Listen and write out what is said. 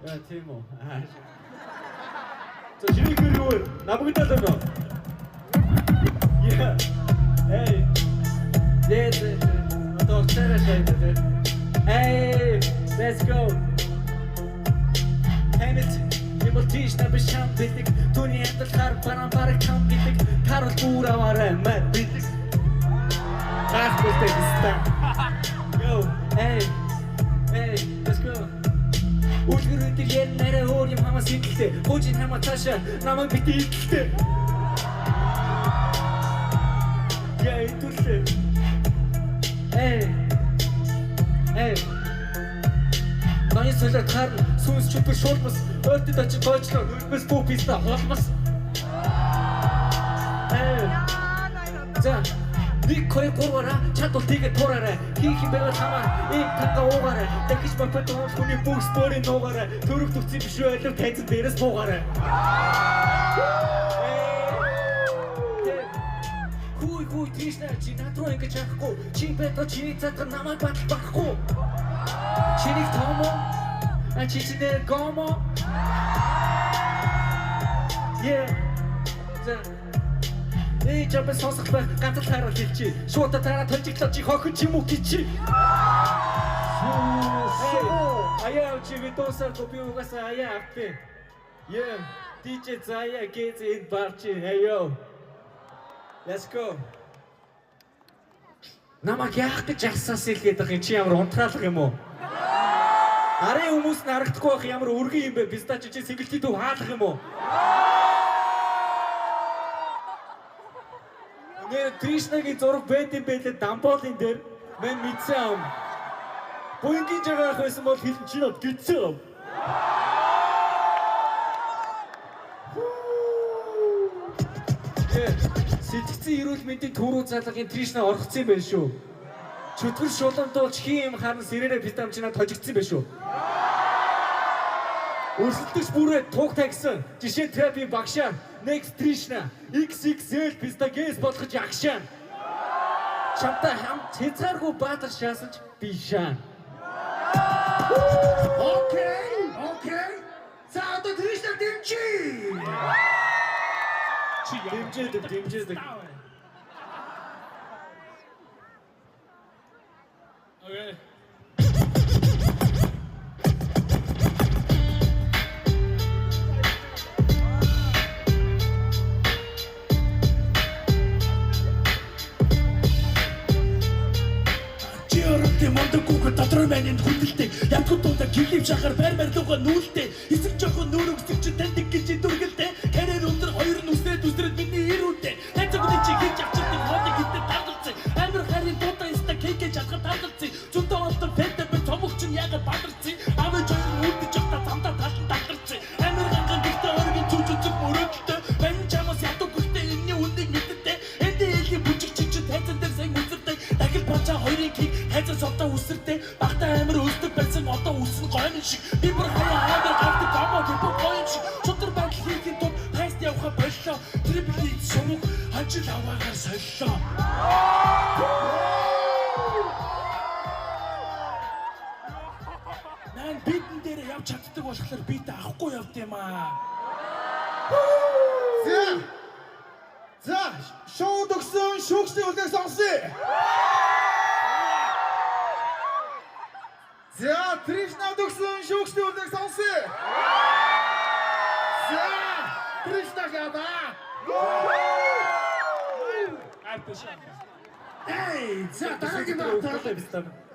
Яа тийм үү. За чиний гэр юу вэ? Намагтал өнөө. Yeah. Hey. Yes. Одоо цаарай шийдээ. Hey, let's go. Хэмэт Имолтиш на бишам битик Түүний амтал хар баран кам битик Тарал бүр аваарай мэ битик Гах битик стан Yo, hey, let's go Үлгэрүүдийг ярь нарай өөр юм хамаас идэлтэй Гуужин хамаа цаашаа намайг бити идэлтэй Yeah, идэлтэй Hey Ноён солиод харна сүнс чөтгөр шуулмас ойртод очиж гойчлоо нүрбэс бүү писта холмас За нэг хоёр гурваараа чадвал тэгээ туураарай хийх юм байвал хамаа ийм тага уугаарай дахиж бапад хүний бүх спорын нуугаарай төрөв төвцөн биш байлуу тайзан дээрээс буугаарай Хүй тришна чи натруу ингэж яахгүй чи бэтэ чи цатар намайг батал байхгүй Чиний томо чи чиний гомо Yeah жаб сонсох байх ганц л хайрал хэлчихье шууд тараа толжиглоо чи хохин ч юм уу гिची Аяа чи видосаар копи угаасаа аяа автээ Yeah DJ Zaya gets in party Hey yo Let's go Намайг яах гэж асаас илгээд байгаа чи ямар унтраалах юм уу? Арын хүмүүс нь харагдахгүй байх ямар өргөн юм бэ? Пистач чи сэнгэлтий төв хаалах юм уу? Нэр Тришнагийн зураг байд юм байлээ дамболын дээр мэн мэдсэн ам. Буянгийн жагаах байсан бол хэлэн чи над гидсэн ам. Сэтгцэн эрүүл мэндийн төрөө залгагийн Тришна орхоцсон юм байна шүү. Чөтгөр шуламдуулж хин юм харна сэрээрээ пистам чинаа тожигдсон байх шүү. Өрсөлдөгч бүрээ туг тагсан. Жишээ трапи багшаа Next Trishna XXL пистагээс болгож агшаа. Чамтай хамт цэцгааргүй баатар шаасаж би шаа. Окей. За одоо Trishna дэмжиж. Дэмжиж. Okay. Чиорт мондог гүг дотроо мэнд хүндэлтэй ятгуудаа гэлэв шахаар байр-байрлууга нүүлтэй эсэг жоохон нүрэг өсөж таньдаг гэж дүргэлтэй карьер өндөр хоёр нүсрээд миний ирүүтэй тацгууд чи хийж авчирдаг хоолыг хитэ таргалцсан амир харин дуудаа иста кейк чадхад таргалцсан зөндөө олдон фэнтэ бэн томогч нь ягаад бадарцсан авэж ойр үлдэж явта замдаа талан таргалцсан амир ганган дэхтэй оргийн зүг мөрөдтэй бэн чамаас ядуу гүртэй энэний үнийг мэддэ эдээ элийн бүжиг чи тайзан дээр сайн үзэртэй дахил бачаа хоёрын кийг хайзар содоо үсэртэй багтаа амир өсдөг байсан одоо үсэн гойн шиг би бүр хаяа хаагаар гавдаг гомоо гипо гойн шиг шудар байдал хийхин тул хайст явха боллоо трипл сумг хажил аваагаар соллоо Нан бидэн дээр явж чаддаг болохоор бид авахгүй явд юм аа За шоуд өгсөн шүүгчдийн үлдээх сонсъё За Тришна өгсөн шүүгчдийн үлдээх сонсъё За Тришна гада Эй, за дараагийн багтаа